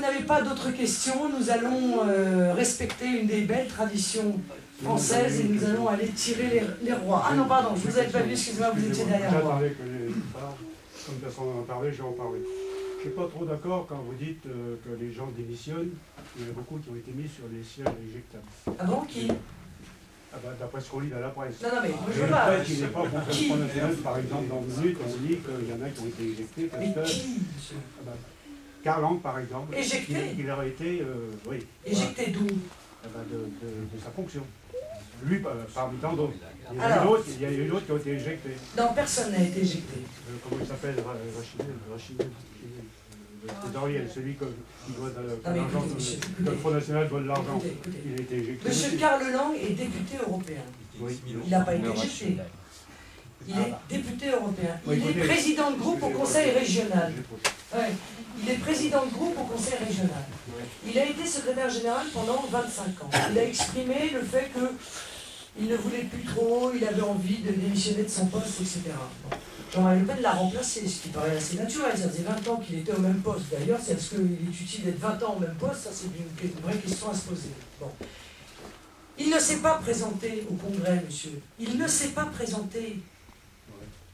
n'avez pas d'autres questions, nous allons respecter une des belles traditions françaises et nous allons aller tirer les rois. Ah non, pardon, je vous avais pas vu, excusez-moi, vous étiez derrière moi. J'attendais que les... Comme personne n'en parlait, je vais en parler. Je ne suis pas trop d'accord quand vous dites que les gens démissionnent. Il y en a beaucoup qui ont été mis sur les sièges éjectables. Ah bon, qui? Ah bah, d'après ce qu'on lit dans la presse. Non, non, mais moi, je Le veux pas. fait qu'il n'est pas contre le Front National, par exemple, dans Minute, on dit qu'il y en a qui ont été éjectés parce Mais que... qui, monsieur? Ah bah, Karl Lang, par exemple, Éjecté? il aurait été... oui. Éjecté d'où? Ah bah, de sa fonction. Lui, parmi tant d'autres. Il y a eu d'autres qui ont été éjectés. Non, personne n'a été éjecté. Comment il s'appelle? Rachid. Doriel, celui qui doit de l'argent, que le Front National doit de l'argent. Il a été éjecté. Monsieur Karl Lang est député européen. Oui. Il n'a pas été éjecté. Il est député européen. Il est président de groupe au Conseil régional. Ouais. Il est président de groupe au Conseil régional. Il a été secrétaire général pendant 25 ans. Il a exprimé le fait qu'il ne voulait plus trop, il avait envie de démissionner de son poste, etc. Bon. Jean-Marie Le Pen l'a remplacé, ce qui paraît assez naturel. Ça faisait 20 ans qu'il était au même poste. D'ailleurs, est-ce qu'il est utile d'être 20 ans au même poste? Ça, c'est une vraie question à se poser. Bon. Il ne s'est pas présenté au Congrès, monsieur. Il ne s'est pas présenté.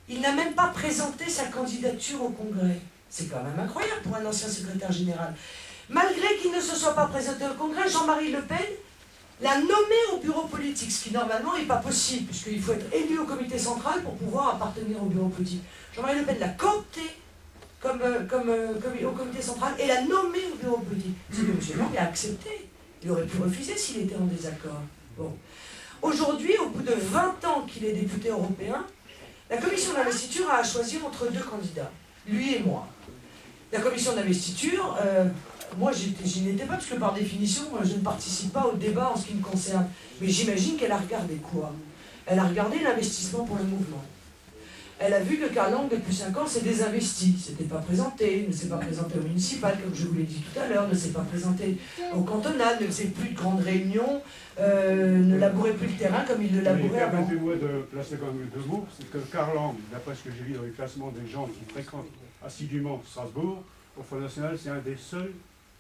Il n'a même pas présenté sa candidature au Congrès. C'est quand même incroyable pour un ancien secrétaire général. Malgré qu'il ne se soit pas présenté au Congrès, Jean-Marie Le Pen l'a nommé au bureau politique, ce qui normalement n'est pas possible, puisqu'il faut être élu au comité central pour pouvoir appartenir au bureau politique. Jean-Marie Le Pen l'a coopté au comité central et l'a nommé au bureau politique. Ce que M. Lang a accepté. Il aurait pu refuser s'il était en désaccord. Bon. Aujourd'hui, au bout de 20 ans qu'il est député européen, la commission d'investiture a à choisir entre deux candidats, lui et moi. La commission d'investiture, moi j'y n'étais pas, parce que par définition, je ne participe pas au débat en ce qui me concerne. Mais j'imagine qu'elle a regardé quoi? Elle a regardé l'investissement pour le mouvement. Elle a vu que Karl Lang, depuis 5 ans, s'est désinvesti, ne s'était pas présenté, ne s'est pas présenté au municipal, comme je vous l'ai dit tout à l'heure, ne s'est pas présenté au cantonal, ne faisait plus de grandes réunions, ne labourait plus le terrain comme il le labourait avant. Permettez-moi de placer quand même deux mots, c'est que Karl Lang, d'après ce que j'ai vu dans les classements des gens qui fréquentent assidûment Strasbourg, au Front National, c'est un des seuls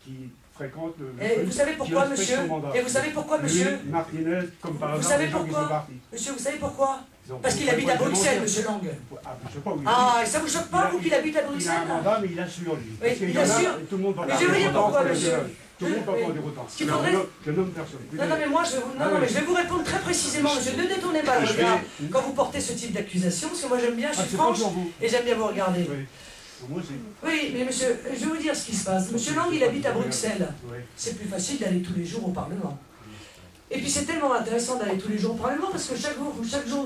qui fréquente le... Et vous savez pourquoi, monsieur? Et vous savez pourquoi, monsieur? Lui, Martinez, comme par vous hasard, savez les gens qui sont pourquoi? partis. Monsieur, vous savez pourquoi? Parce qu'il habite à Bruxelles, monsieur Lang. Je sais pas où il Ah, et ça vous choque pas, vous, qu'il habite à Bruxelles? Il a un mandat, mais il assure, lui. Oui, il assure. Tout le monde va mais je vais vous dire pourquoi, monsieur. Tout le monde va pas dire autant. Je nomme personne. Non, mais moi, je vais vous répondre très précisément, monsieur. Ne détournez pas le regard quand vous portez ce type d'accusation, parce que moi, j'aime bien, je suis franche, et j'aime bien vous regarder. Moi aussi. Oui, mais monsieur, je vais vous dire ce qui se passe. Monsieur Lang, il habite à Bruxelles. C'est plus facile d'aller tous les jours au Parlement. Et puis c'est tellement intéressant d'aller tous les jours au Parlement, parce que chaque jour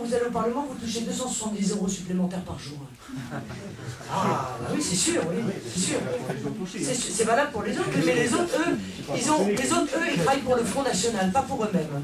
où vous allez au Parlement, vous touchez 270 € supplémentaires par jour. Ah, bah oui, c'est sûr, oui, c'est sûr. C'est valable pour les autres, mais les autres, eux, ils travaillent pour le Front National, pas pour eux-mêmes.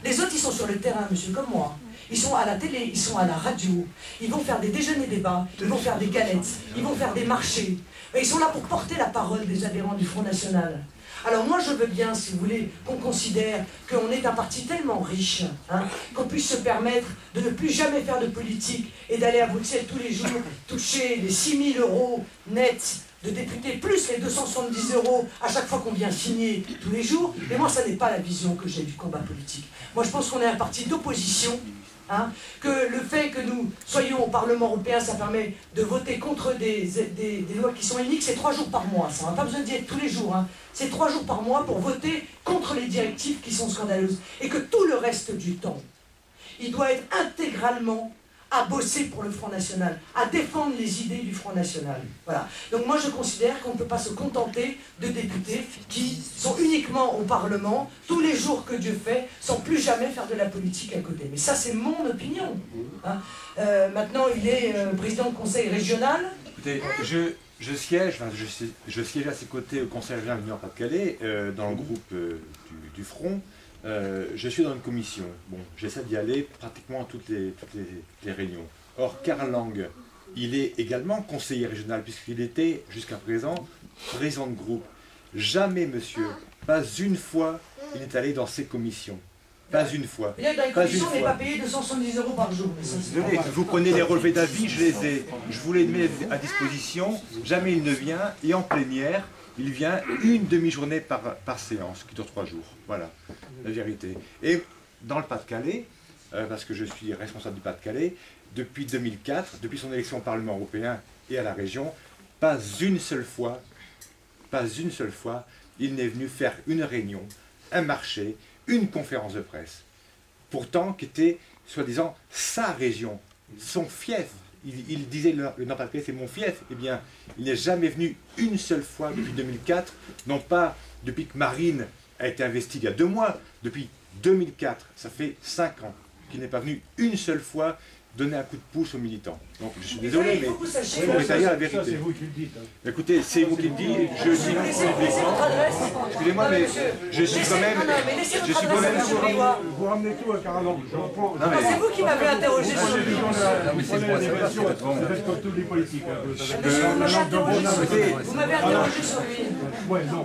Les autres, ils sont sur le terrain, monsieur, comme moi. Ils sont à la télé, ils sont à la radio, ils vont faire des déjeuners débats, ils vont faire des galettes, ils vont faire des marchés. Et ils sont là pour porter la parole des adhérents du Front National. Alors moi je veux bien, si vous voulez, qu'on considère qu'on est un parti tellement riche, hein, qu'on puisse se permettre de ne plus jamais faire de politique et d'aller à Bruxelles tous les jours toucher les 6 000 € nets de députés, plus les 270 € à chaque fois qu'on vient signer tous les jours. Mais moi, ça n'est pas la vision que j'ai du combat politique. Moi, je pense qu'on est un parti d'opposition, hein, que le fait que nous soyons au Parlement européen, ça permet de voter contre des lois qui sont uniques, c'est 3 jours par mois. Ça n'a pas besoin d'y être tous les jours. Hein. C'est 3 jours par mois pour voter contre les directives qui sont scandaleuses. Et que tout le reste du temps, il doit être intégralement à bosser pour le Front National, à défendre les idées du Front National. Voilà. Donc moi je considère qu'on ne peut pas se contenter de députés qui sont uniquement au Parlement, tous les jours que Dieu fait, sans plus jamais faire de la politique à côté. Mais ça c'est mon opinion. Hein. Maintenant il est président du conseil régional. Écoutez, je siège à ses côtés au conseil régional du Nord-Pas-de-Calais, dans le groupe du Front. Je suis dans une commission. Bon, j'essaie d'y aller pratiquement à toutes les réunions. Or, Karl Lang, il est également conseiller régional, puisqu'il était, jusqu'à présent, président de groupe. Jamais, monsieur, pas une fois, il n'est allé dans ces commissions. Pas une fois. Et là, dans les commissions, on n'est pas payé 270 € par jour. Mais ça, désolé, vous prenez les relevés d'avis, je les ai. Je vous les mets à disposition. Jamais il ne vient. Et en plénière, il vient une demi-journée par séance, qui dure 3 jours. Voilà, la vérité. Et dans le Pas-de-Calais, parce que je suis responsable du Pas-de-Calais, depuis 2004, depuis son élection au Parlement européen et à la région, pas une seule fois, il n'est venu faire une réunion, un marché, une conférence de presse. Pourtant, qui était, soi-disant, sa région, son fief. Il disait, le Nord-Pas-de-Calais, c'est mon fief. Eh bien, il n'est jamais venu une seule fois depuis 2004, non pas depuis que Marine a été investie il y a 2 mois, depuis 2004, ça fait 5 ans, qu'il n'est pas venu une seule fois donner un coup de pouce aux militants. Donc je suis désolé, mais il faut rétablir la vérité. Ça, c'est vous qui le dites. Écoutez, c'est vous qui le dites, je le dis publiquement. Excusez-moi, mais je suis quand même... Vous ramenez tout à Caralan. Je reprends. C'est vous qui m'avez interrogé sur lui. Vous faites comme tous les politiques. Vous m'avez interrogé sur lui. Ouais, non.